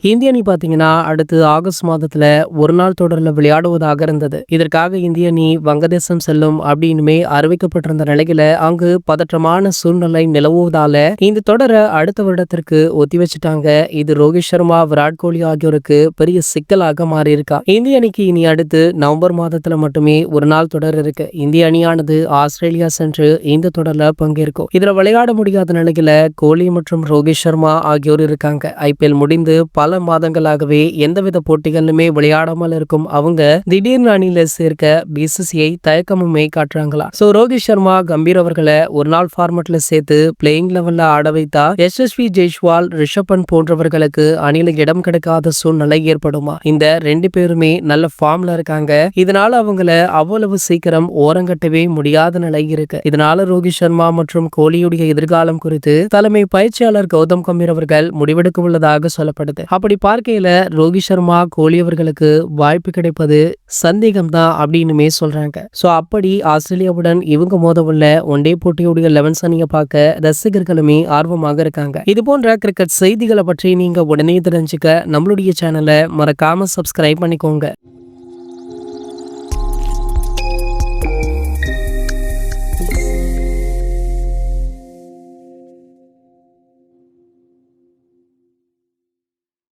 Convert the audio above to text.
இந்திய அணி பாத்தீங்கன்னா அடுத்து ஆகஸ்ட் மாதத்துல ஒரு நாள் தொடர்ல விளையாடுவதாக இருந்தது. இதற்காக இந்திய அணி வங்கதேசம் செல்லும் அப்படின்னுமே அறிவிக்கப்பட்டிருந்த நிலையில அங்கு பதற்றமான சூழ்நிலை நிலவுவதால இந்த தொடரை அடுத்த வருடத்திற்கு ஒத்தி வச்சுட்டாங்க. இது ரோஹித் சர்மா, விராட் கோலி ஆகியோருக்கு பெரிய சிக்கலாக மாறி இருக்கா. இந்திய அணிக்கு இனி அடுத்து நவம்பர் மாதத்துல மட்டுமே ஒரு நாள் தொடர் இருக்கு. இந்திய அணியானது ஆஸ்திரேலியா சென்று இந்த தொடர்ல பங்கேற்கும். இதுல விளையாட முடியாத நிலையில கோலி மற்றும் ரோஹித் சர்மா ஆகியோர் இருக்காங்க. ஐபிஎல் முடிந்து பல மாதங்களாகவே எந்தவித போட்டிகளிலுமே விளையாடாமல் இருக்கும் அவங்க திடீர்னு அணியில சேர்க்க பிசிசிஐ தயக்கமுமே காட்டுறாங்களா. சோ ரோஹித் சர்மா, கம்பீர் அவர்களை ஒரு நாள் ஃபார்மட்ல சேர்த்து பிளேயிங் லெவல்ல ஆட வைத்தா எஸ்எஸ்வி ஜெய்ஸ்வால், ரிஷப் பண்ட் போன்றவர்களுக்கு அணியில இடம் கிடைக்காத சூழ்நிலை ஏற்படுமா? இந்த ரெண்டு பேருமே நல்ல ஃபார்ம்ல இருக்காங்க. இதனால அவங்கள அவ்வளவு சீக்கிரம் ஓரங்கட்டவே முடியாத நிலை இருக்கு. இதனால ரோஹித் சர்மா மற்றும் கோலியுடைய எதிர்காலம் குறித்து தலைமை பயிற்சியாளர் கௌதம் கம்பீர் அவர்கள் முடிவெடுக்க உள்ளதாக சொல்லப்படுது. அப்படி பார்க்கையில ரோஹித் சர்மா, கோலி அவர்களுக்கு வாய்ப்பு கிடைப்பது சந்தேகம் தான் அப்படின்னுமே சொல்றாங்க. சோ அப்படி ஆஸ்திரேலியாவுடன் இவங்க மோதவுள்ள ஒன்டே போட்டியுடைய 11 அணியை பார்க்க ரசிகர்களுமே ஆர்வமாக இருக்காங்க. இது போன்ற கிரிக்கெட் செய்திகளை பற்றி நீங்க உடனே தெரிஞ்சுக்க நம்மளுடைய சேனலை மறக்காம சப்ஸ்கிரைப் பண்ணிக்கோங்க.